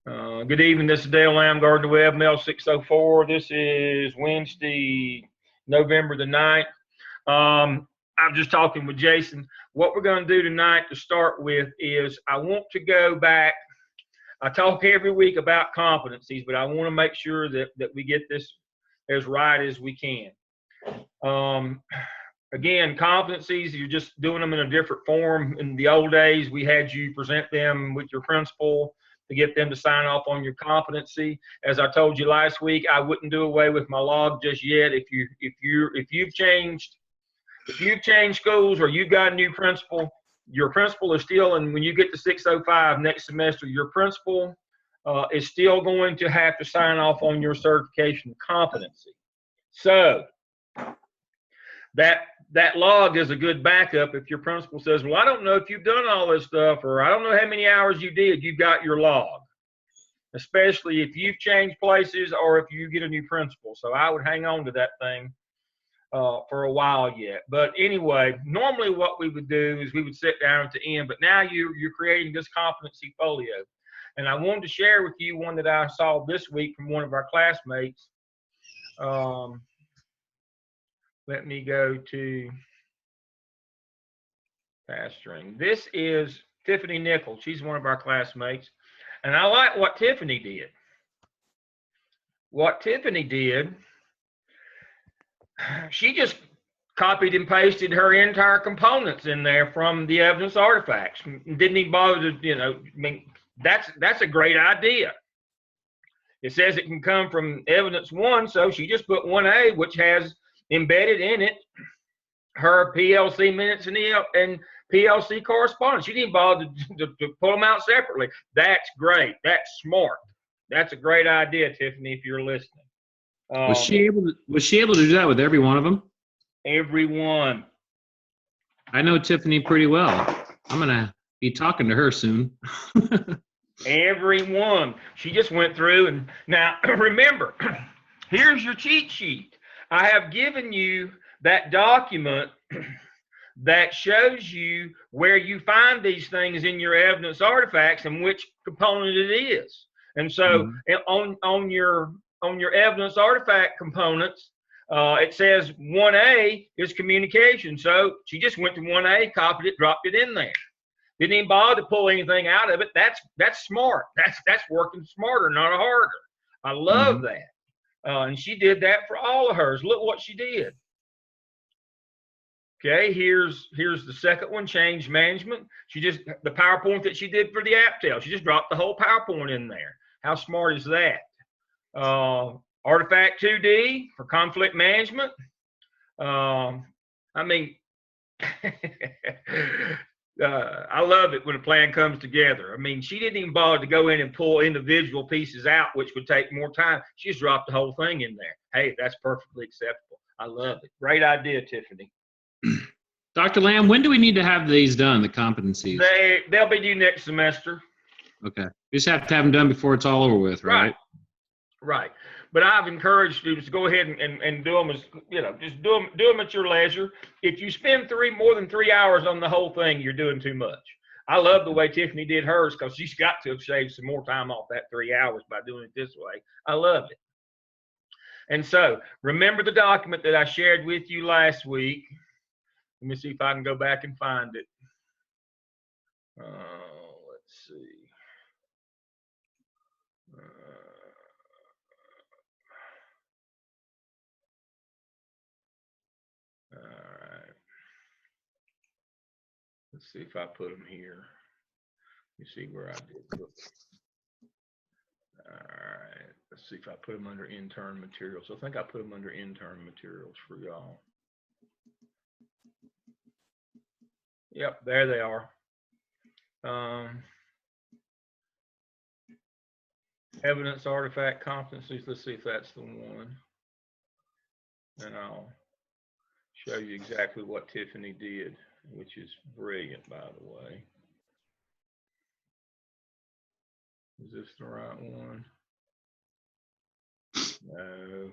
Good evening. This is Dale Lamb, Gardner Webb, Mels 604. This is Wednesday, November the 9th. I'm just talking with Jason. What we're going to do tonight to start with is I want to go back. I talk every week about competencies, but I want to make sure that we get this as right as we can. Again, competencies, you're just doing them in a different form. In the old days, we had you present them with your principal to get them to sign off on your competency. As I told you last week, I wouldn't do away with my log just yet. If you've changed schools or you've got a new principal, your principal is still, and when you get to 605 next semester, your principal is still going to have to sign off on your certification of competency. So that log is a good backup if your principal says, well, I don't know if you've done all this stuff, or I don't know how many hours you did. You've got your log, especially if you've changed places or if you get a new principal. So I would hang on to that thing for a while yet. But anyway, normally what we would do is we would sit down at the end, but now you're creating this competency folio. And I wanted to share with you one that I saw this week from one of our classmates. Let me go to pastoring. This is Tiffany Nichols. She's one of our classmates. And I like what Tiffany did. What Tiffany did, she just copied and pasted her entire components in there from the evidence artifacts. Didn't even bother to, I mean, that's a great idea. It says it can come from evidence 1, so she just put 1A, which has embedded in it her PLC minutes and PLC correspondence. She didn't bother to pull them out separately. That's great. That's smart. That's a great idea, Tiffany, if you're listening. Was she able to do that with every one of them? Every one. I know Tiffany pretty well. I'm going to be talking to her soon. Every one. She just went through, and now remember, here's your cheat sheet. I have given you that document that shows you where you find these things in your evidence artifacts and which component it is. And so on your evidence artifact components, it says 1A is communication. So she just went to 1A, copied it, dropped it in there. Didn't even bother to pull anything out of it. That's smart. That's working smarter, not harder. I love that. And she did that for all of hers. Look what she did. Okay, here's the second one, change management. The PowerPoint that she did for the AppTel, she just dropped the whole PowerPoint in there. How smart is that? Artifact 2D for conflict management. I mean, I love it when a plan comes together. I mean, she didn't even bother to go in and pull individual pieces out, which would take more time. She just dropped the whole thing in there. Hey, that's perfectly acceptable. I love it. Great idea, Tiffany. Dr. Lamb, when do we need to have these done, the competencies? They'll be due next semester. Okay. We just have to have them done before it's all over with, right? Right. But I've encouraged students to go ahead and do them as, just do them at your leisure. If you spend more than 3 hours on the whole thing, you're doing too much. I love the way Tiffany did hers because she's got to have saved some more time off that 3 hours by doing it this way. I love it. And so remember the document that I shared with you last week. Let me see if I can go back and find it. Let's see. All right. Let's see if I put them here. Let me see where I did put them. All right. Let's see if I put them under intern materials. I think I put them under intern materials for y'all. Yep, there they are. Evidence artifact competencies. Let's see if that's the one. And I'll show you exactly what Tiffany did, which is brilliant, by the way. Is this the right one? No.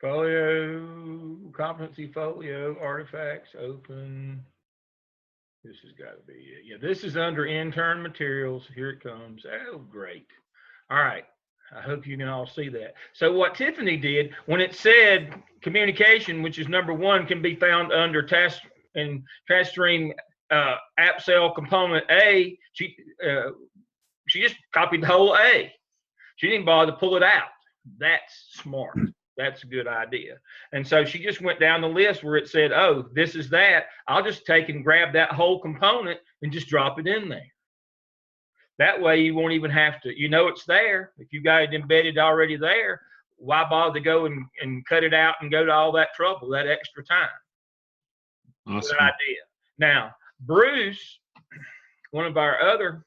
Folio, competency folio, artifacts, open. This has got to be it. Yeah, this is under intern materials. Here it comes. Oh, great. All right. I hope you can all see that. So what Tiffany did, when it said communication, which is number 1, can be found under task and task stream app cell component A, she just copied the whole A. She didn't bother to pull it out. That's smart. That's a good idea. And so she just went down the list where it said, oh, this is that. I'll just take and grab that whole component and just drop it in there. That way you won't even have to, you know it's there. If you got it embedded already there, why bother to go and cut it out and go to all that trouble, that extra time? Awesome. Good idea. Now, Bruce, one of our other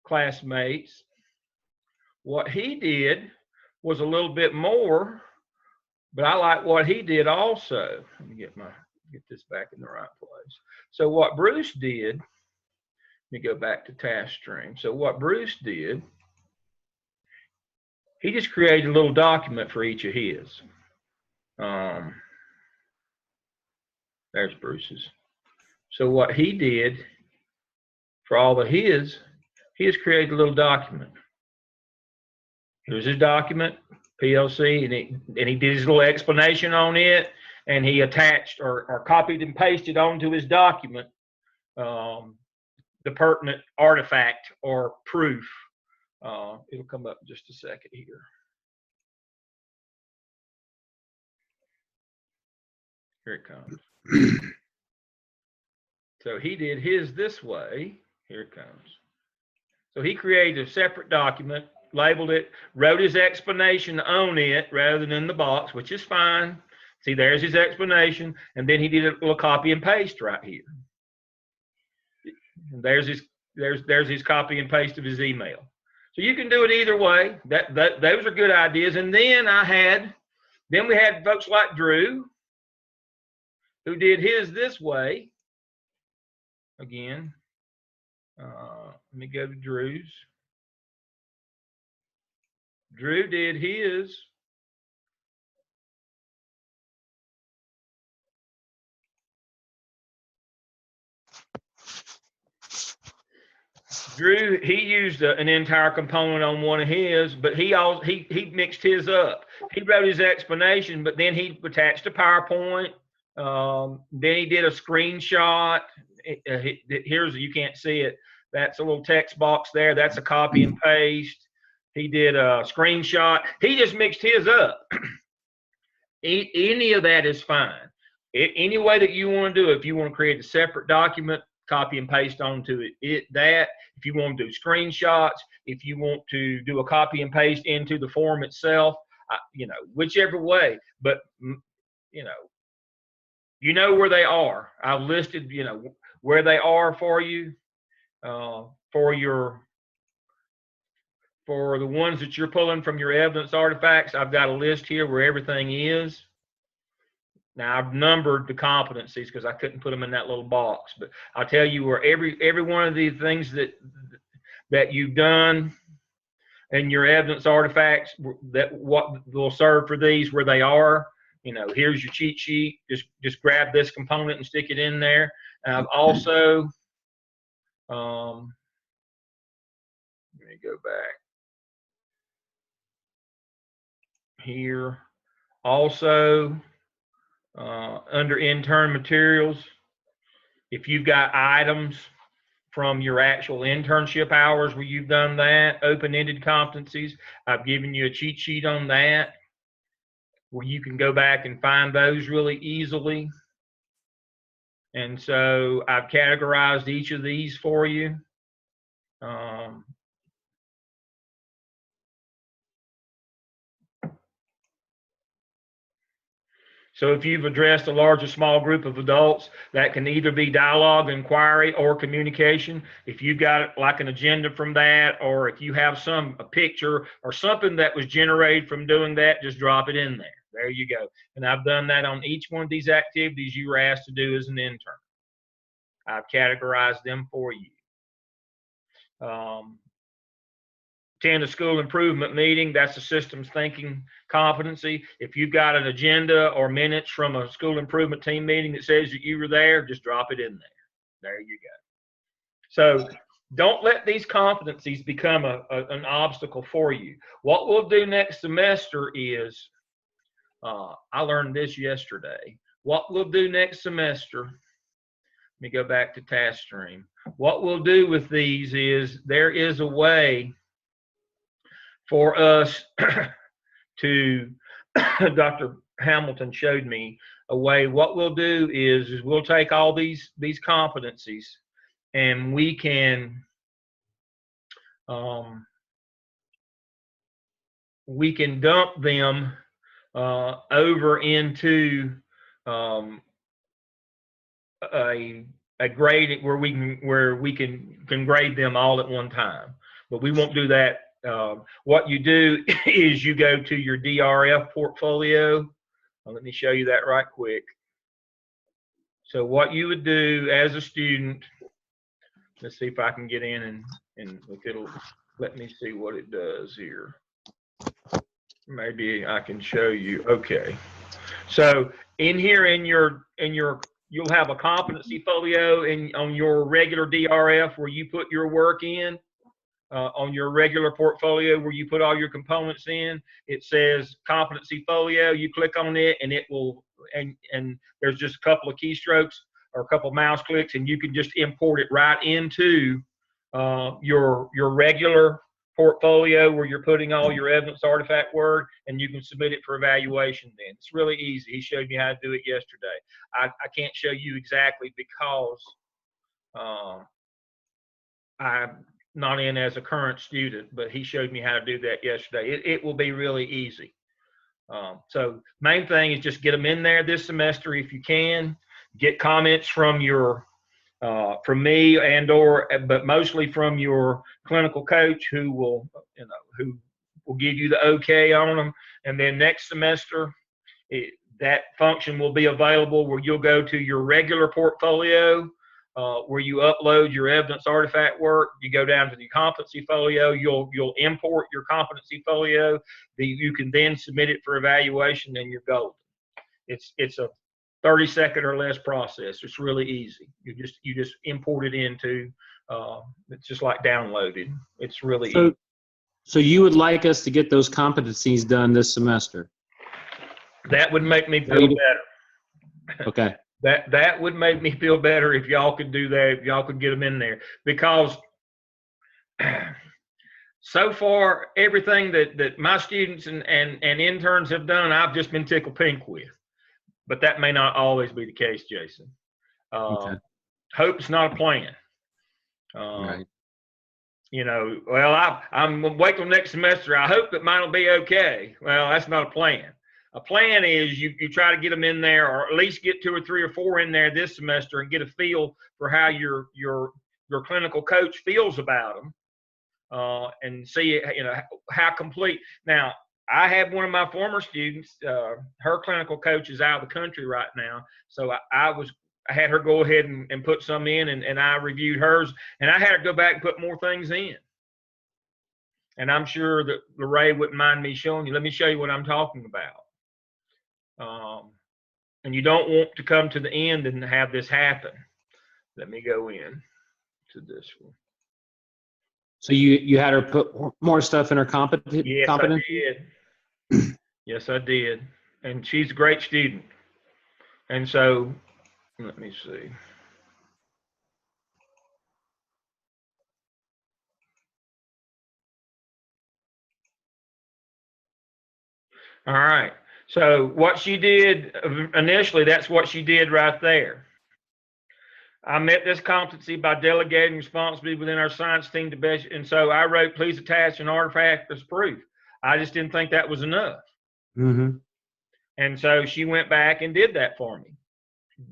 classmates, what he did was a little bit more, but I like what he did also. Let me get this back in the right place. So what Bruce did, let me go back to task stream. So what Bruce did, he just created a little document for each of his. There's Bruce's. So what he did for all of his, he just created a little document. Here's his document, PLC, and he did his little explanation on it, and he attached or copied and pasted onto his document the pertinent artifact or proof. It'll come up in just a second here. Here it comes. So he did his this way. Here it comes. So he created a separate document, labeled it, wrote his explanation on it rather than in the box, which is fine. See, there's his explanation, and then he did a little copy and paste right here. And there's his copy and paste of his email. So you can do it either way. Those are good ideas. And then we had folks like Drew, who did his this way. Again, let me go to Drew's. Drew did his. Drew, he used an entire component on one of his, but he mixed his up. He wrote his explanation, but then he attached a PowerPoint. Then he did a screenshot. You can't see it. That's a little text box there. That's a copy and paste. He did a screenshot. He just mixed his up. Any of that is fine. Any way that you want to do it, if you want to create a separate document, copy and paste onto it. If you want to do screenshots, if you want to do a copy and paste into the form itself, whichever way. But you know where they are. I've listed where they are for you, for the ones that you're pulling from your evidence artifacts. I've got a list here where everything is. Now I've numbered the competencies because I couldn't put them in that little box, but I'll tell you where every one of these things that you've done in your evidence artifacts, that what will serve for these, where they are. Here's your cheat sheet. Just grab this component and stick it in there. And I've also let me go back here. Also, under intern materials, if you've got items from your actual internship hours where you've done that, open-ended competencies, I've given you a cheat sheet on that where you can go back and find those really easily. And so I've categorized each of these for you. So if you've addressed a large or small group of adults, that can either be dialogue, inquiry, or communication. If you've got like an agenda from that, or if you have a picture or something that was generated from doing that, just drop it in there. There you go. And I've done that on each one of these activities you were asked to do as an intern. I've categorized them for you. attend a school improvement meeting. That's a systems thinking competency. If you've got an agenda or minutes from a school improvement team meeting that says that you were there, just drop it in there. There you go. So don't let these competencies become an obstacle for you. What we'll do next semester is, I learned this yesterday. What we'll do next semester, let me go back to task stream. What we'll do with these is there is a way for us to, Dr. Hamilton showed me a way. What we'll do is we'll take all these competencies and we can dump them over into a grade where we can grade them all at one time. But we won't do that. What you do is you go to your DRF portfolio. Let me show you that right quick. So what you would do as a student, let's see if I can get in and if it'll let me see what it does here. Maybe I can show you. Okay. So in here you'll have a competency folio on your regular DRF where you put your work in. On your regular portfolio where you put all your components in, it says competency folio. You click on it and it will, and there's just a couple of keystrokes or a couple of mouse clicks, and you can just import it right into your regular portfolio where you're putting all your evidence artifact work, and you can submit it for evaluation then. It's really easy. He showed me how to do it yesterday. I can't show you exactly because I'm not in as a current student, but he showed me how to do that yesterday. It will be really easy. So main thing is just get them in there this semester if you can. Get comments from from me but mostly from your clinical coach who will give you the okay on them. And then next semester, that function will be available where you'll go to your regular portfolio. Where you upload your evidence artifact work, you go down to the competency folio, you'll import your competency folio, you can then submit it for evaluation, and you're golden. It's a 30-second or less process. It's really easy. You just import it into, it's just like downloading. It's really easy. So you would like us to get those competencies done this semester? That would make me feel better. Okay. That would make me feel better if y'all could do that, if y'all could get them in there. Because so far, everything that my students and interns have done, I've just been tickled pink with. But that may not always be the case, Jason. Okay. Hope's not a plan. Right. Well, I'm going to wait till next semester. I hope that mine will be okay. Well, that's not a plan. A plan is you try to get them in there, or at least get 2 or 3 or 4 in there this semester, and get a feel for how your clinical coach feels about them, and see how complete. Now, I have one of my former students. Her clinical coach is out of the country right now, so I had her go ahead and put some in, and I reviewed hers, and I had her go back and put more things in. And I'm sure that Lorraine wouldn't mind me showing you. Let me show you what I'm talking about. And you don't want to come to the end and have this happen. Let me go in to this one. So you had her put more stuff in her competence? Yes, I did. Yes, I did. And she's a great student. And so, let me see. All right. So what she did initially, that's what she did right there. I met this competency by delegating responsibility within our science team to best, and so I wrote, please attach an artifact as proof. I just didn't think that was enough. Mm-hmm. And so she went back and did that for me.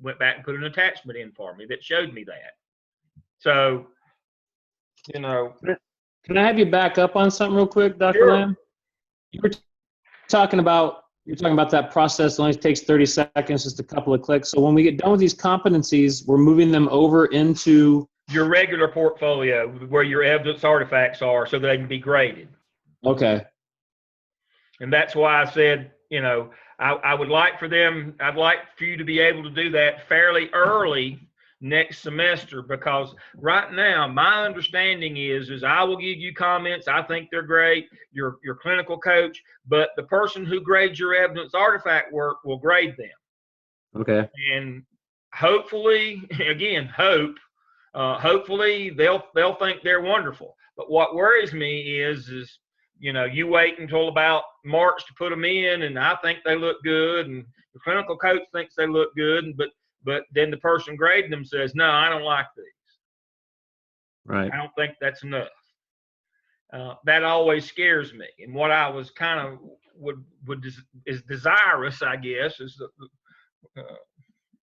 Went back and put an attachment in for me that showed me that. So, Can I have you back up on something real quick, Dr. Sure. Lamb? You were talking about that process only takes 30 seconds, just a couple of clicks. So when we get done with these competencies, we're moving them over into your regular portfolio where your evidence artifacts are so they can be graded. Okay. And that's why I said, I would like I'd like for you to be able to do that fairly early next semester, because right now my understanding is I will give you comments. I think they're great. Your clinical coach, but the person who grades your evidence artifact work will grade them. Okay. And hopefully, again, hopefully they'll think they're wonderful. But what worries me is you wait until about March to put them in, and I think they look good, and the clinical coach thinks they look good, but then the person grading them says, no, I don't like these. Right. I don't think that's enough. That always scares me. And what I was kind of is desirous, I guess, is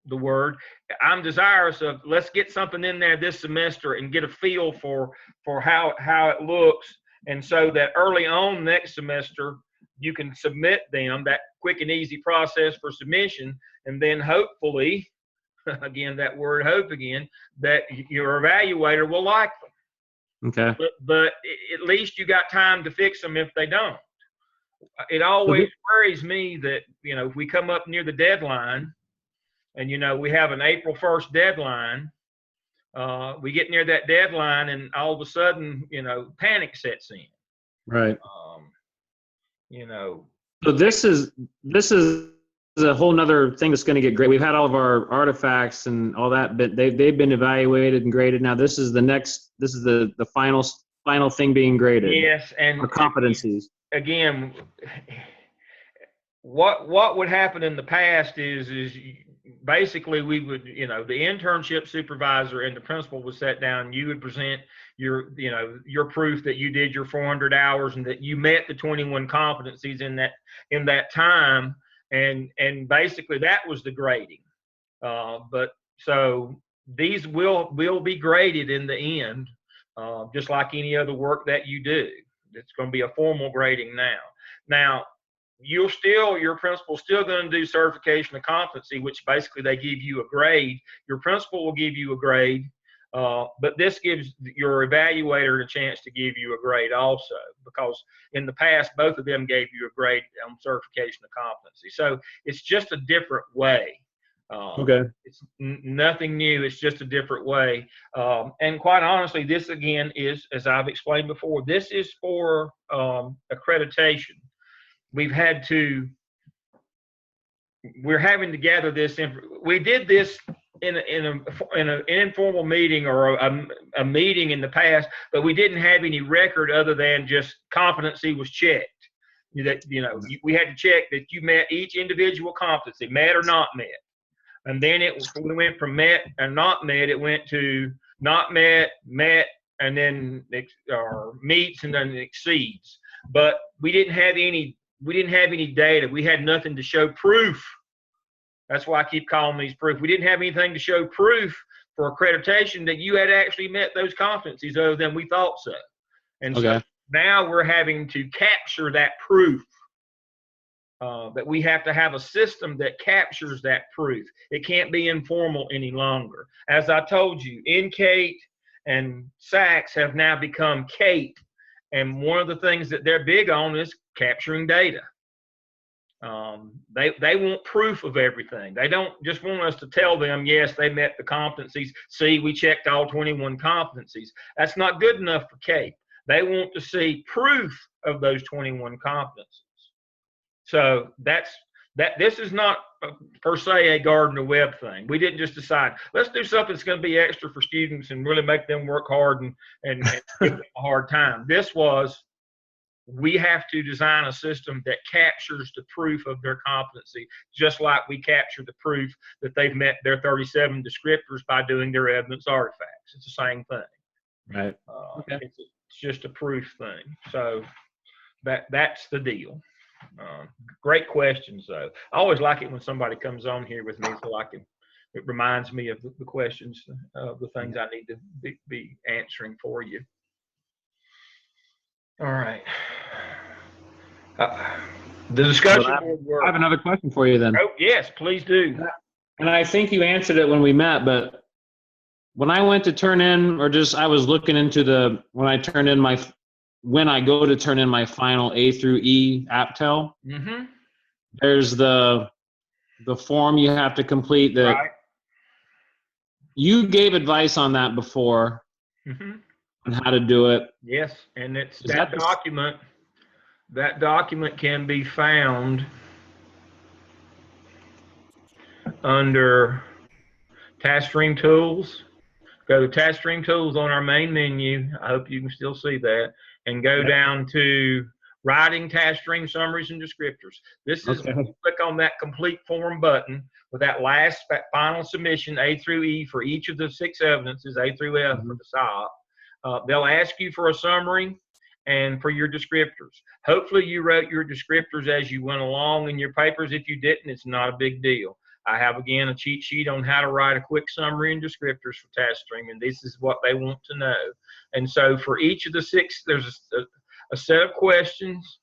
the word. I'm desirous of, let's get something in there this semester and get a feel for how it looks. And so that early on next semester, you can submit them, that quick and easy process for submission. And then hopefully, again, that word hope again, that your evaluator will like them. Okay. But at least you got time to fix them if they don't. It always worries me that, if we come up near the deadline and, we have an April 1st deadline, we get near that deadline and all of a sudden, panic sets in. Right. So this is a whole nother thing that's going to get great. We've had all of our artifacts and all that, but they've been evaluated and graded. Now this is the final thing being graded. Yes, and for competencies. Again, what would happen in the past is basically we would, the internship supervisor and the principal would sit down. You would present your proof that you did your 400 hours and that you met the 21 competencies in that time, and basically that was the grading. But so these will be graded in the end, just like any other work that you do. It's going to be a formal grading now. Now, your principal's still going to do certification of competency, which basically they give you a grade. Your principal will give you a grade, but this gives your evaluator a chance to give you a grade also, because in the past, both of them gave you a grade on certification of competency. So it's just a different way. Okay. It's nothing new. It's just a different way. And quite honestly, this again is, as I've explained before, this is for accreditation. We're having to gather this. We did this in an informal meeting or a meeting in the past, but we didn't have any record other than just competency was checked. We had to check that you met each individual competency, met or not met. And then we went from met and not met. It went to not met, met, and then or meets and then exceeds. But we didn't have any data. We had nothing to show proof. That's why I keep calling these proof. We didn't have anything to show proof for accreditation that you had actually met those competencies other than we thought so. And so now we're having to capture that proof. That we have to have a system that captures that proof. It can't be informal any longer. As I told you, NCATE and SACS have now become CATE, and one of the things that they're big on is capturing data. They want proof of everything. They don't just want us to tell them, yes, they met the competencies. See, we checked all 21 competencies. That's not good enough for CATE. They want to see proof of those 21 competencies. So this is not per se a Gardner Webb thing. We didn't just decide, let's do something that's going to be extra for students and really make them work hard and give them a hard time. This was, we have to design a system that captures the proof of their competency, just like we capture the proof that they've met their 37 descriptors by doing their evidence artifacts. It's the same thing. Right. It's just a proof thing. So that's the deal. Great questions, though. I always like it when somebody comes on here with me, so it reminds me of the questions, the things I need to be answering for you. All right. The discussion board work. I have another question for you then. Oh, yes, please do. And I think you answered it when we met, but when I went to turn in, or just I was looking into when I go to turn in my final A through E AppTel, Mm-hmm. there's the form you have to complete that Right. you gave advice on that before Mm-hmm. on how to do it. Yes, and it's Is that that document. That document can be found under Task Stream Tools. Go to Task Stream Tools on our main menu. I hope you can still see that. And go down to Writing Task Stream Summaries and Descriptors. This is Okay. when you click on that Complete Form button with that final submission, A through E, for each of the 6 evidences, A through F for the SOP. They'll ask you for a summary and for your descriptors. Hopefully you wrote your descriptors as you went along in your papers. If you didn't, it's not a big deal. I have, again, a cheat sheet on how to write a quick summary and descriptors for Task Stream, and this is what they want to know. And so for each of the 6, there's a set of questions.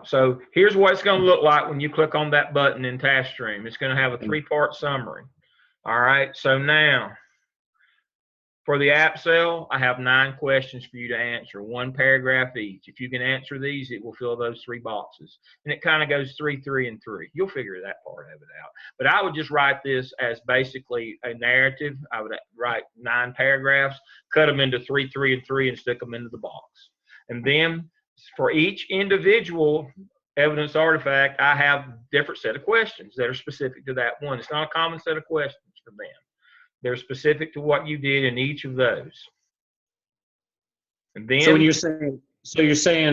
So here's what it's going to look like when you click on that button in Task Stream. It's going to have a 3-part summary. All right, so now, for the app cell, I have 9 questions for you to answer, 1 paragraph each. If you can answer these, it will fill those 3 boxes. And it kind of goes 3, 3, and 3. You'll figure that part of it out. But I would just write this as basically a narrative. I would write 9 paragraphs, cut them into 3, 3, and 3, and stick them into the box. And then for each individual evidence artifact, I have a different set of questions that are specific to that one. It's not a common set of questions for them. They're specific to what you did in each of those. And then, so you're saying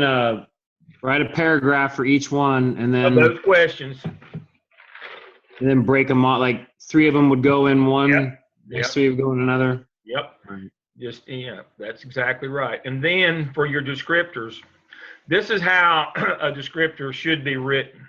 write a paragraph for each one, and then those questions, and then break them out. Like 3 of them would go in one, next 3 would go in another. Yep. Right. Just, that's exactly right. And then for your descriptors, this is how a descriptor should be written.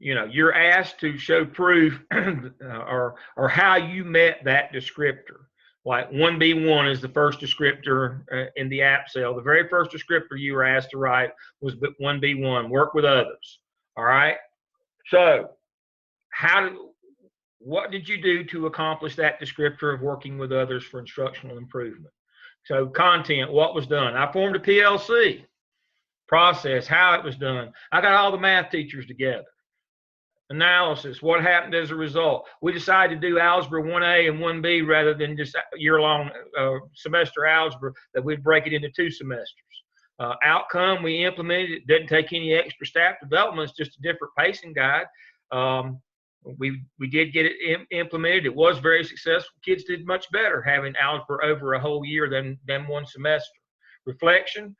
You're asked to show proof or how you met that descriptor. Like 1B1 is the first descriptor in the app cell. The very first descriptor you were asked to write was 1B1, work with others. All right. So what did you do to accomplish that descriptor of working with others for instructional improvement? So content, what was done? I formed a PLC. Process, how it was done. I got all the math teachers together. Analysis, what happened as a result? We decided to do algebra 1A and 1B rather than just year-long semester algebra, that we'd break it into 2 semesters. Outcome, we implemented it. Didn't take any extra staff development. It's just a different pacing guide. We did get it implemented. It was very successful. Kids did much better having algebra over a whole year than 1 semester. Reflection,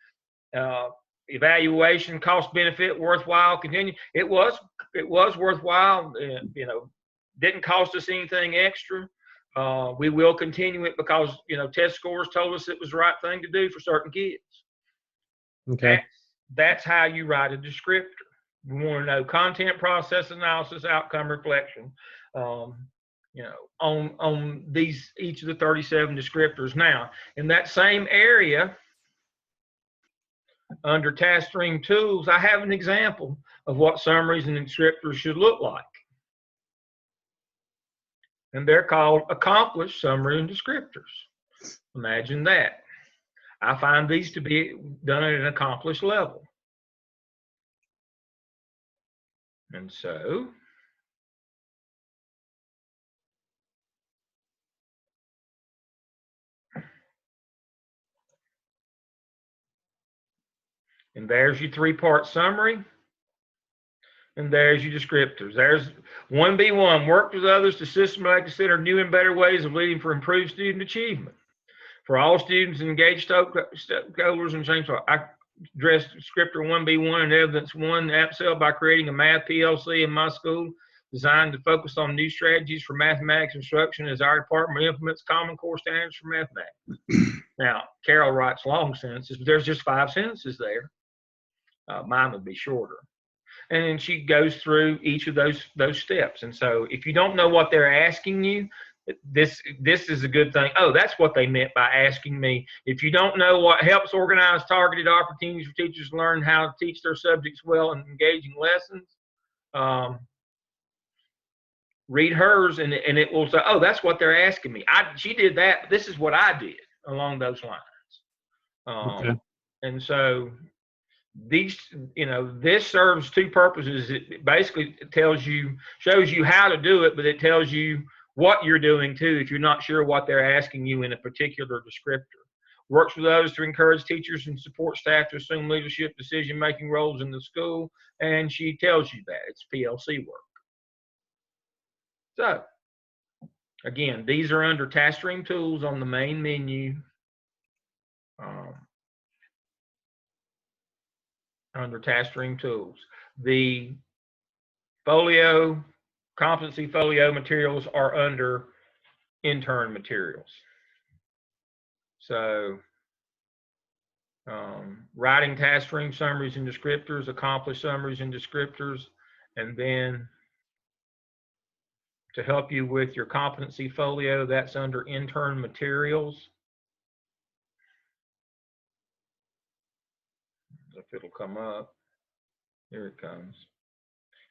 evaluation, cost benefit, worthwhile, continue. It was worthwhile. Didn't cost us anything extra. We will continue it because test scores told us it was the right thing to do for certain kids. Okay. That's how you write a descriptor. We want to know content, process, analysis, outcome, reflection. On each of the 37 descriptors. Now, in that same area, under Task Stream Tools, I have an example of what summaries and descriptors should look like. And they're called accomplished summary and descriptors. Imagine that. I find these to be done at an accomplished level. And so, and there's your 3-part summary. And there's your descriptors. There's 1B1, work with others to systematically consider new and better ways of leading for improved student achievement. For all students and engaged stakeholders and change, I addressed descriptor 1B1 and evidence 1 app cell by creating a math PLC in my school designed to focus on new strategies for mathematics instruction as our department implements common core standards for mathematics. Now, Carol writes long sentences, but there's just 5 sentences there. Mine would be shorter. And then she goes through each of those steps. And so if you don't know what they're asking you, this is a good thing. Oh, that's what they meant by asking me. If you don't know what helps organize targeted opportunities for teachers to learn how to teach their subjects well in engaging lessons, read hers, and it will say, oh, that's what they're asking me. She did that, but this is what I did along those lines. Okay. And so these, this serves two purposes. It basically shows you how to do it, but it tells you what you're doing too if you're not sure what they're asking you in a particular descriptor. Works with others to encourage teachers and support staff to assume leadership decision-making roles in the school, and she tells you that. It's PLC work. So, again, these are under Task Stream Tools on the main menu. Under Task Stream Tools. The competency folio materials are under intern materials. So, writing task stream summaries and descriptors, accomplished summaries and descriptors, and then to help you with your competency folio, that's under intern materials. If it'll come up, here it comes.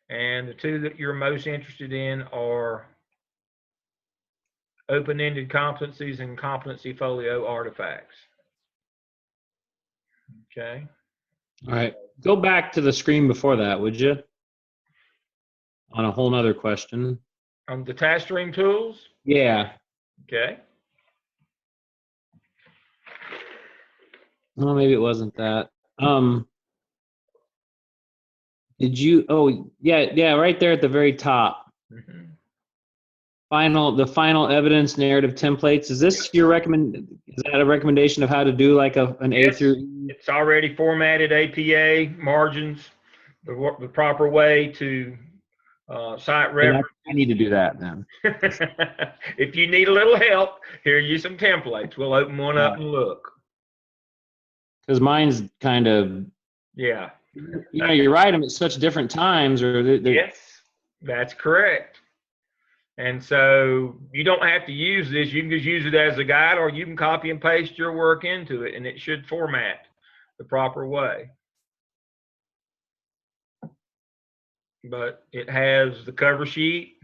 And the two that you're most interested in are open-ended competencies and competency folio artifacts. Okay. All right. Go back to the screen before that, would you? On a whole nother question. On the Task Stream Tools? Yeah. Okay. Well, maybe it wasn't that. Did you? Oh, yeah, right there at the very top. Mm-hmm. The final evidence narrative templates. Is this your Is that a recommendation of how to do like an A through E? It's already formatted APA margins, the proper way to cite reference. I need to do that then. If you need a little help, here are you some templates. We'll open one up and look. Because mine's kind of, yeah. You write them at such different times, or yes, that's correct. And so you don't have to use this. You can just use it as a guide, or you can copy and paste your work into it, and it should format the proper way. But it has the cover sheet,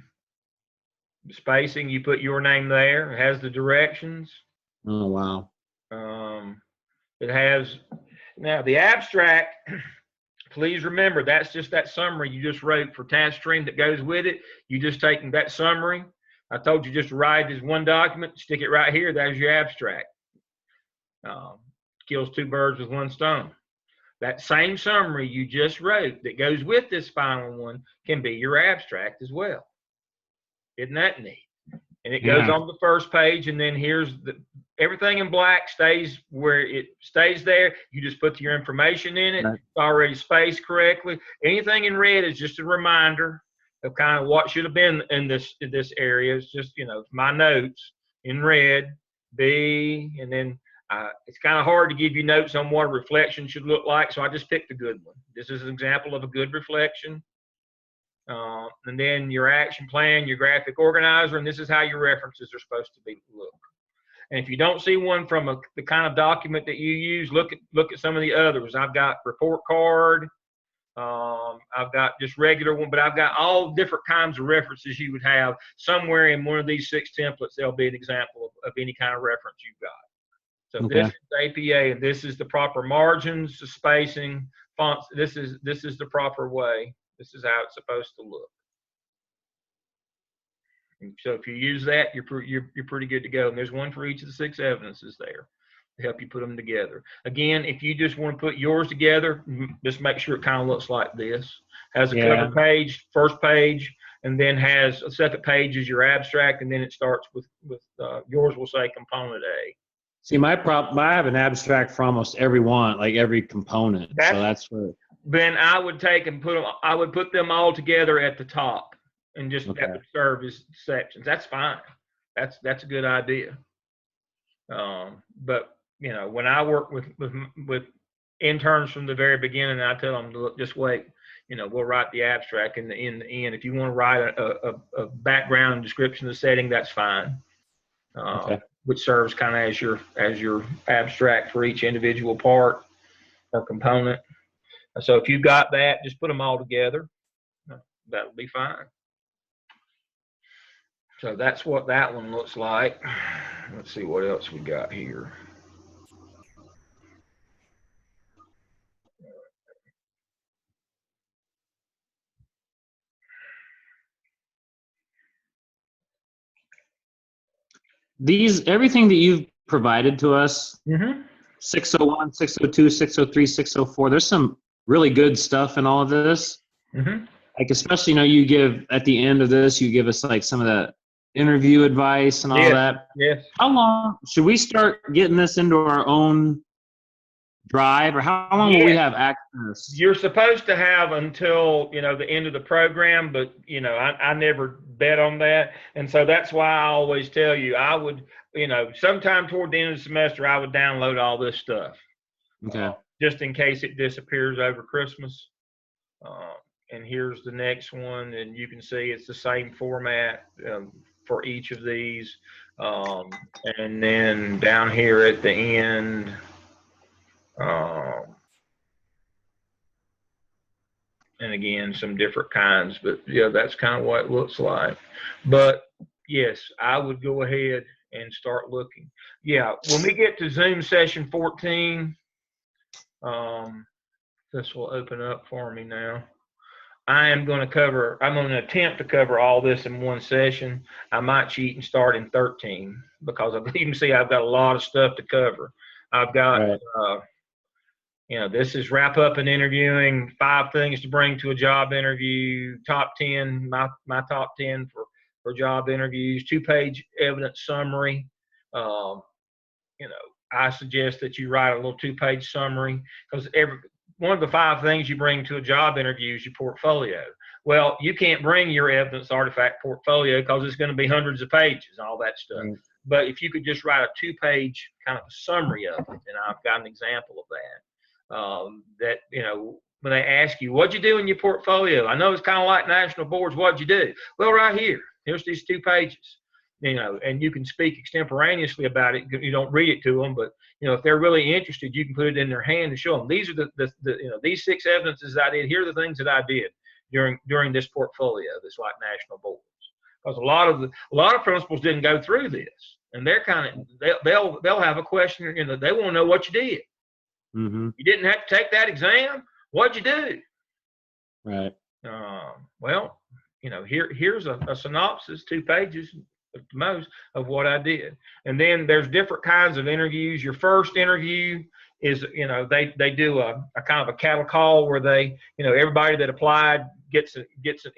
the spacing, you put your name there. It has the directions. Oh, wow. It has, now the abstract, please remember, that's just that summary you just wrote for Task Stream that goes with it. You just taking that summary. I told you just to write it as one document, stick it right here. There's your abstract. Kills two birds with one stone. That same summary you just wrote that goes with this final one can be your abstract as well. Isn't that neat? And it goes on the first page, and then here's everything in black stays where it stays there. You just put your information in it. It's already spaced correctly. Anything in red is just a reminder of kind of what should have been in this area. It's just, my notes in red, B, and then it's kind of hard to give you notes on what a reflection should look like, so I just picked a good one. This is an example of a good reflection. And then your action plan, your graphic organizer, and this is how your references are supposed to look. And if you don't see one from the kind of document that you use, look at some of the others. I've got report card. I've got just regular one, but I've got all different kinds of references you would have. Somewhere in one of these 6 templates, there'll be an example of any kind of reference you've got. So this is APA, and this is the proper margins, the spacing, fonts. This is the proper way. This is how it's supposed to look. And so if you use that, you're pretty good to go. And there's one for each of the 6 evidences there to help you put them together. Again, if you just want to put yours together, just make sure it kind of looks like this. Has a cover page, first page, and then has a second page as your abstract, and then it starts with yours will say component A. See, I have an abstract for almost every one, like every component. So that's where. Then I would take and put them all together at the top, and just that would serve as sections. That's fine. That's a good idea. But when I work with interns from the very beginning, I tell them to look, just wait. We'll write the abstract in the end. If you want to write a background description of the setting, that's fine. Which serves kind of as your abstract for each individual part or component. So if you've got that, just put them all together. That'll be fine. So that's what that one looks like. Let's see what else we got here. Everything that you've provided to us, Mm-hmm. 601, 602, 603, 604, there's some really good stuff in all of this. Mm-hmm. Like, especially, you give at the end of this, you give us like some of the interview advice and all Yes. that. Yes. How long should we start getting this into our own drive, or how long will we Yes. have access? You're supposed to have until the end of the program, but I never bet on that, and so that's why I always tell you I would sometime toward the end of the semester I would download all this stuff, Okay. just in case it disappears over Christmas. Uh, and here's the next one, and you can see it's the same format for each of these, and then down here at the end. Um, and again, some different kinds, but yeah, that's kind of what it looks like. But yes, I would go ahead and start looking. Yeah, when we get to Zoom session 14, this will open up for me now. I'm going to attempt to cover all this in one session. I might cheat and start in 13 because you can see I've got a lot of stuff to cover. I've got, Right. this is wrap up and interviewing, 5 things to bring to a job interview, top 10, my top 10 for job interviews, 2-page evidence summary. Um, I suggest that you write a little 2-page summary because one of the 5 things you bring to a job interview is your portfolio. Well, you can't bring your evidence artifact portfolio because it's going to be hundreds of pages and all that stuff. Right. But if you could just write a 2-page kind of summary of it, and I've got an example of that. When they ask you, what'd you do in your portfolio? I know it's kind of like national boards. What'd you do? Well, right here. Here's these 2 pages. And you can speak extemporaneously about it. You don't read it to them, but if they're really interested, you can put it in their hand and show them. These are these 6 evidences I did. Here are the things that I did during this portfolio. That's like national boards, because a lot of principals didn't go through this, and they're kind of they'll have a question. They want to know what you did. Mm-hmm. You didn't have to take that exam. What'd you do? Right. Well, here's a synopsis, 2 pages at the most, of what I did. And then there's different kinds of interviews. Your first interview is, they do a kind of a cattle call where they, everybody that applied gets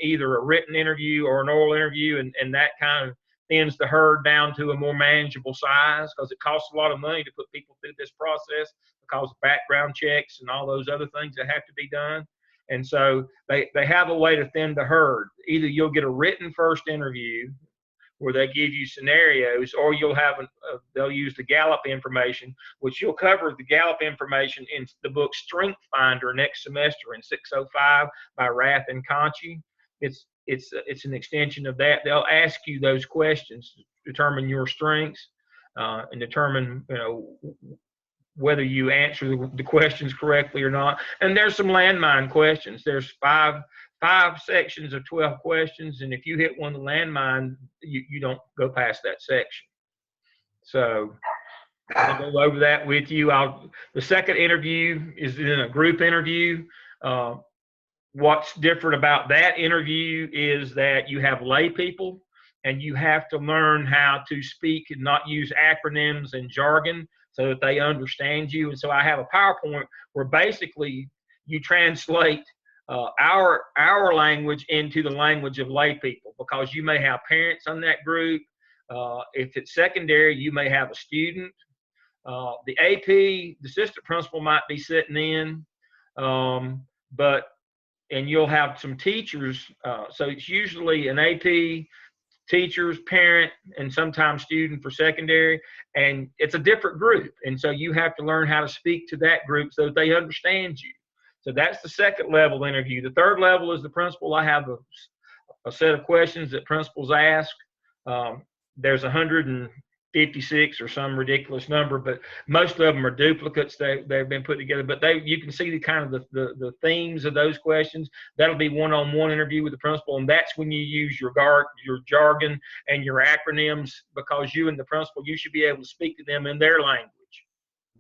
either a written interview or an oral interview, and that kind of thins the herd down to a more manageable size, because it costs a lot of money to put people through this process because of background checks and all those other things that have to be done. And so they have a way to thin the herd. Either you'll get a written first interview where they give you scenarios, or you'll have they'll use the Gallup information, which you'll cover the Gallup information in the book Strength Finder next semester in 605 by Rath and Conchi. It's an extension of that. They'll ask you those questions to determine your strengths and determine whether you answer the questions correctly or not. And there's some landmine questions. There's five sections of 12 questions, and if you hit one of the landmine, you don't go past that section. So I'll go over that with you. The second interview is in a group interview. What's different about that interview is that you have lay people, and you have to learn how to speak and not use acronyms and jargon so that they understand you. And so I have a PowerPoint where basically you translate our language into the language of lay people, because you may have parents on that group. If it's secondary, you may have a student. The AP, the assistant principal might be sitting in, and you'll have some teachers. So it's usually an AP, teachers, parent, and sometimes student for secondary, and it's a different group. And so you have to learn how to speak to that group so that they understand you. So that's the second level interview. The third level is the principal. I have a set of questions that principals ask. There's 56 or some ridiculous number, but most of them are duplicates. They've been put together, but you can see the kind of the themes of those questions. That'll be one-on-one interview with the principal, and that's when you use your jargon and your acronyms, because you and the principal, you should be able to speak to them in their language.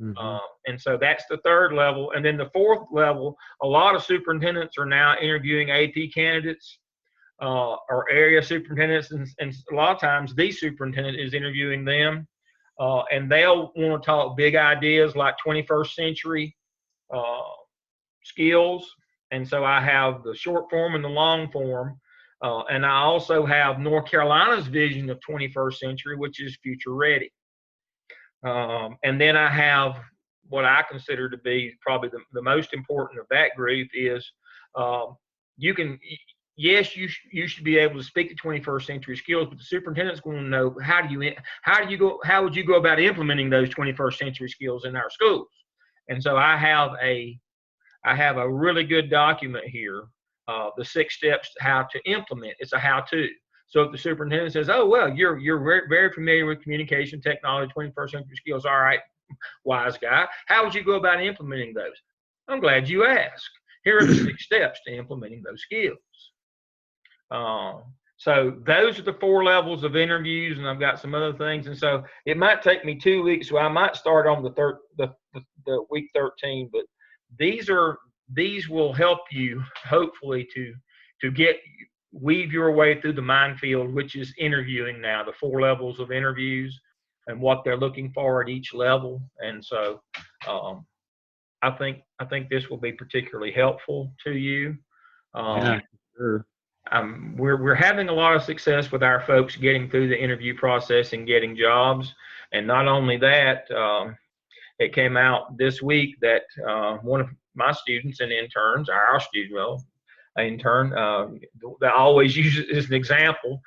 Mm-hmm. And so that's the third level. And then the fourth level, a lot of superintendents are now interviewing AP candidates or area superintendents, and a lot of times the superintendent is interviewing them, and they'll want to talk big ideas like 21st century skills. And so I have the short form and the long form, and I also have North Carolina's vision of 21st century, which is future ready. And then I have what I consider to be probably the most important of that group is you can, yes, you should be able to speak to 21st century skills, but the superintendent's going to know how would you go about implementing those 21st century skills in our schools. And so I have a really good document here, the 6 steps how to implement. It's a how-to. So if the superintendent says, "Oh well, you're very familiar with communication technology, 21st century skills," all right, wise guy, how would you go about implementing those? I'm glad you asked. Here are the 6 steps to implementing those skills. So those are the 4 levels of interviews, and I've got some other things. And so it might take me 2 weeks, so I might start on the week 13. But these will help you hopefully to weave your way through the minefield, which is interviewing now, the 4 levels of interviews and what they're looking for at each level. And so I think this will be particularly helpful to you. Yeah, sure. We're having a lot of success with our folks getting through the interview process and getting jobs. And not only that, it came out this week that one of my students and interns, intern, that I always use it as an example,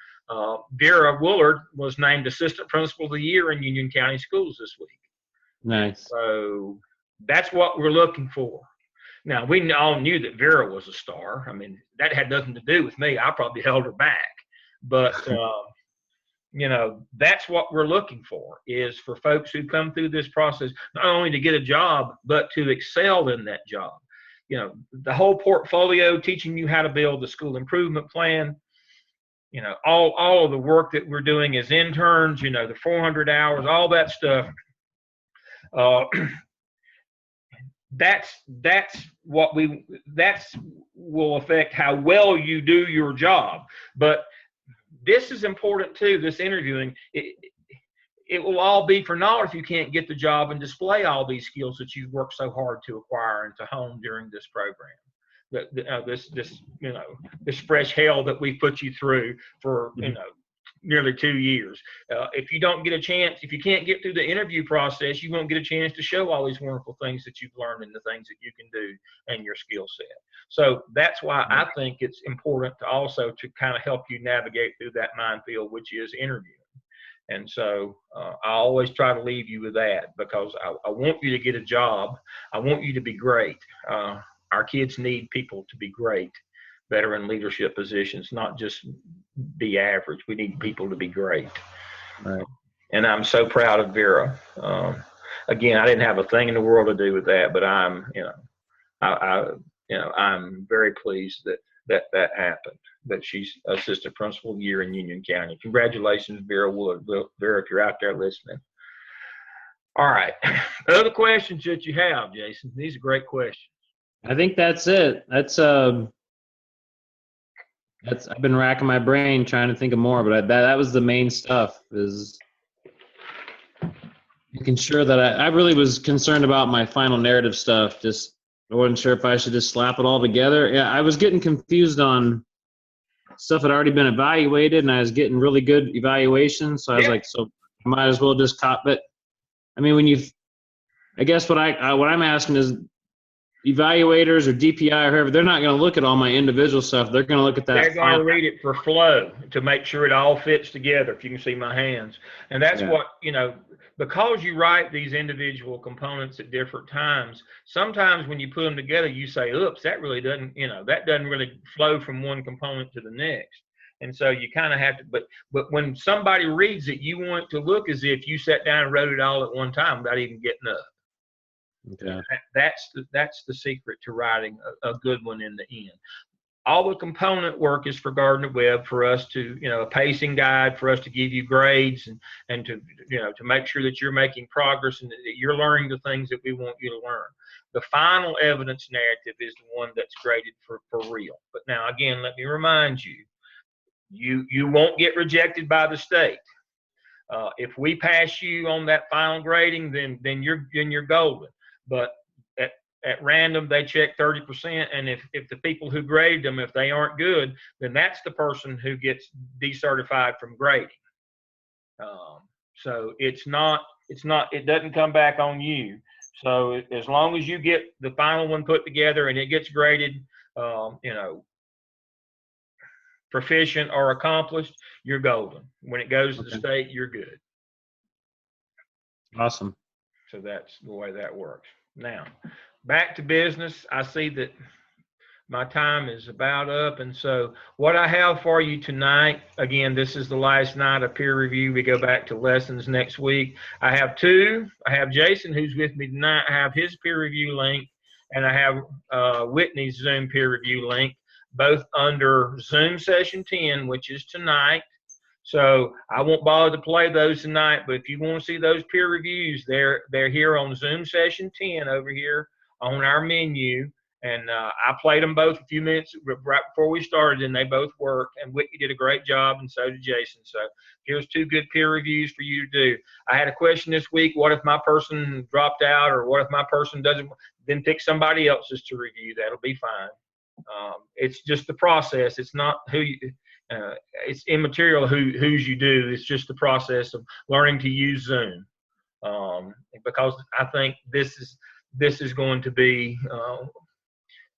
Vera Woolard was named Assistant Principal of the Year in Union County Schools this week. Nice. So that's what we're looking for. Now, we all knew that Vera was a star. I mean, that had nothing to do with me. I probably held her back. But, that's what we're looking for, is for folks who come through this process, not only to get a job, but to excel in that job. The whole portfolio, teaching you how to build the school improvement plan, all of the work that we're doing as interns, the 400 hours, all that stuff. That's will affect how well you do your job. But this is important too, this interviewing. It will all be for naught if you can't get the job and display all these skills that you've worked so hard to acquire and to hone during this program. This fresh hell that we put you through for nearly 2 years. If you don't get a chance, if you can't get through the interview process, you won't get a chance to show all these wonderful things that you've learned and the things that you can do and your skill set. So that's why I think it's important to also to kind of help you navigate through that minefield, which is interviewing. And so I always try to leave you with that, because I want you to get a job. I want you to be great. Our kids need people to be great, better in leadership positions, not just be average. We need people to be great. Right. And I'm so proud of Vera. Again, I didn't have a thing in the world to do with that, but I'm very pleased that happened, that she's assistant principal of the year in Union County. Congratulations, Vera Wood. Vera, if you're out there listening. All right. Other questions that you have, Jason? These are great questions. I think that's it. I've been racking my brain trying to think of more, but that was the main stuff, is making sure that I really was concerned about my final narrative stuff. Just, I wasn't sure if I should just slap it all together. Yeah, I was getting confused on stuff that had already been evaluated, and I was getting really good evaluations. So I was like, so I might as well just cop it. I mean, I guess what I'm asking is, evaluators or DPI or whoever, they're not going to look at all my individual stuff. They're going to look at that. They're going to read it for flow, to make sure it all fits together, if you can see my hands. And that's what, because you write these individual components at different times, sometimes when you put them together, you say, oops, that really doesn't, that doesn't really flow from one component to the next. And so you kind of have to, but when somebody reads it, you want it to look as if you sat down and wrote it all at one time without even getting up. Okay. That's the secret to writing a good one in the end. All the component work is for Gardner Webb, for us to, a pacing guide, for us to give you grades and to, to make sure that you're making progress and that you're learning the things that we want you to learn. The final evidence narrative is the one that's graded for real. But now, again, let me remind you, you won't get rejected by the state. If we pass you on that final grading, then you're golden. But at random, they check 30%, and if the people who grade them, if they aren't good, then that's the person who gets decertified from grading. So it doesn't come back on you. So as long as you get the final one put together and it gets graded, proficient or accomplished, you're golden. When it goes to the state, you're good. Awesome. So that's the way that works. Now, back to business. I see that my time is about up. And so what I have for you tonight, again, this is the last night of peer review. We go back to lessons next week. I have two. I have Jason, who's with me tonight. I have his peer review link, and I have Whitney's Zoom peer review link, both under Zoom session 10, which is tonight. So I won't bother to play those tonight, but if you want to see those peer reviews, they're here on Zoom session 10 over here on our menu. And I played them both a few minutes right before we started, and they both worked. And Whitney did a great job, and so did Jason. So here's two good peer reviews for you to do. I had a question this week: what if my person dropped out, or what if my person doesn't? Then pick somebody else's to review. That'll be fine. It's just the process. It's not who you. It's immaterial whose you do. It's just the process of learning to use Zoom. Because I think this is going to be.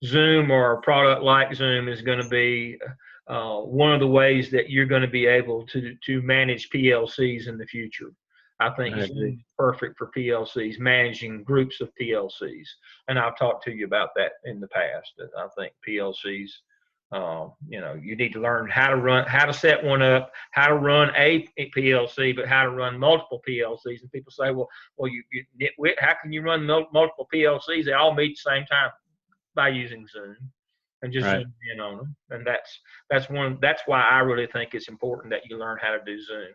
Zoom, or a product like Zoom, is going to be one of the ways that you're going to be able to manage PLCs in the future. I think Zoom is perfect for PLCs, managing groups of PLCs. And I've talked to you about that in the past. I think PLCs, you need to learn how to set one up, how to run a PLC, but how to run multiple PLCs. And people say, well, how can you run multiple PLCs? They all meet at the same time. By using Zoom and just zoom in on them. And that's why I really think it's important that you learn how to do Zoom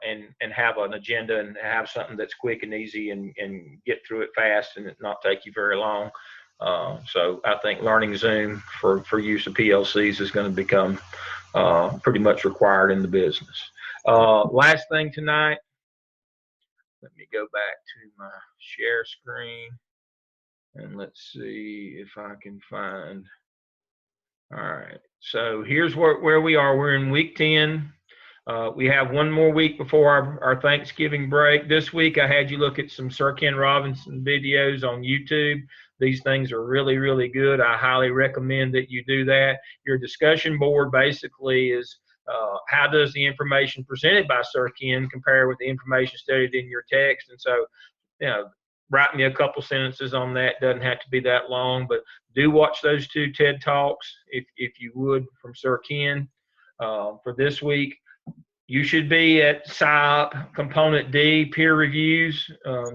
and have an agenda and have something that's quick and easy and get through it fast and it not take you very long. So I think learning Zoom for use of PLCs is going to become pretty much required in the business. Last thing tonight, let me go back to my share screen. And let's see if I can find. All right. So here's where we are. We're in week 10. We have one more week before our Thanksgiving break. This week, I had you look at some Sir Ken Robinson videos on YouTube. These things are really, really good. I highly recommend that you do that. Your discussion board basically is how does the information presented by Sir Ken compare with the information studied in your text? And so, write me a couple sentences on that. Doesn't have to be that long, but do watch those two TED Talks if you would from Sir Ken. For this week, you should be at SIOP Component D peer reviews.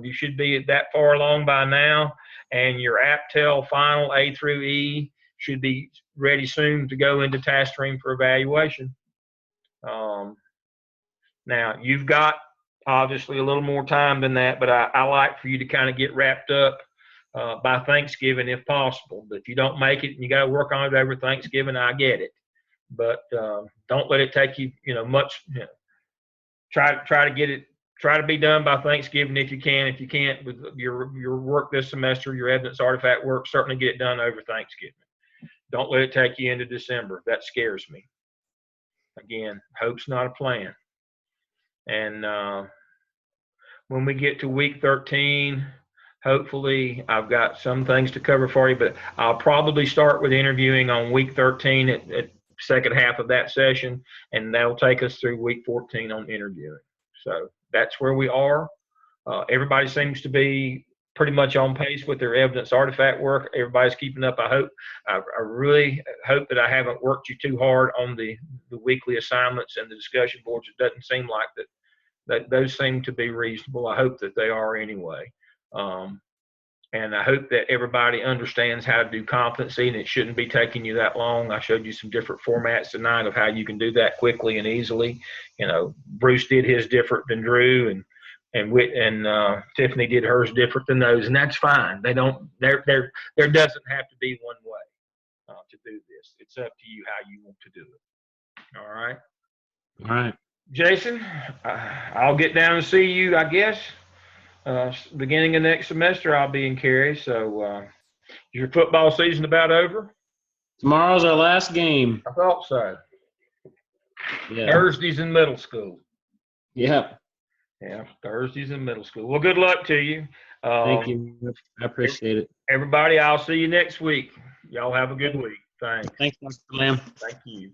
You should be that far along by now, and your AppTel final A through E should be ready soon to go into task stream for evaluation. Now you've got obviously a little more time than that, but I like for you to kind of get wrapped up by Thanksgiving if possible. But if you don't make it and you got to work on it over Thanksgiving, I get it. But don't let it take you, much. Try to get it. Try to be done by Thanksgiving if you can. If you can't, with your work this semester, your evidence artifact work, certainly get it done over Thanksgiving. Don't let it take you into December. That scares me. Again, hope's not a plan. And when we get to week 13, hopefully I've got some things to cover for you, but I'll probably start with interviewing on week 13 at second half of that session, and that'll take us through week 14 on interviewing. So that's where we are. Everybody seems to be pretty much on pace with their evidence artifact work. Everybody's keeping up. I really hope that I haven't worked you too hard on the weekly assignments and the discussion boards. It doesn't seem like that those seem to be reasonable. I hope that they are anyway. And I hope that everybody understands how to do competency, and it shouldn't be taking you that long. I showed you some different formats tonight of how you can do that quickly and easily. You know, Bruce did his different than Drew, and Tiffany did hers different than those, and that's fine. There doesn't have to be one way to do this. It's up to you how you want to do it. All right. All right. Jason, I'll get down and see you, I guess. Beginning of next semester, I'll be in Cary. So, your football season about over? Tomorrow's our last game. I thought so. Yeah. Thursday's in middle school. Yep. Yeah, Thursday's in middle school. Well, good luck to you. Thank you. I appreciate it. Everybody, I'll see you next week. Y'all have a good week. Thanks. Thanks, Dr. Lamb. Thank you.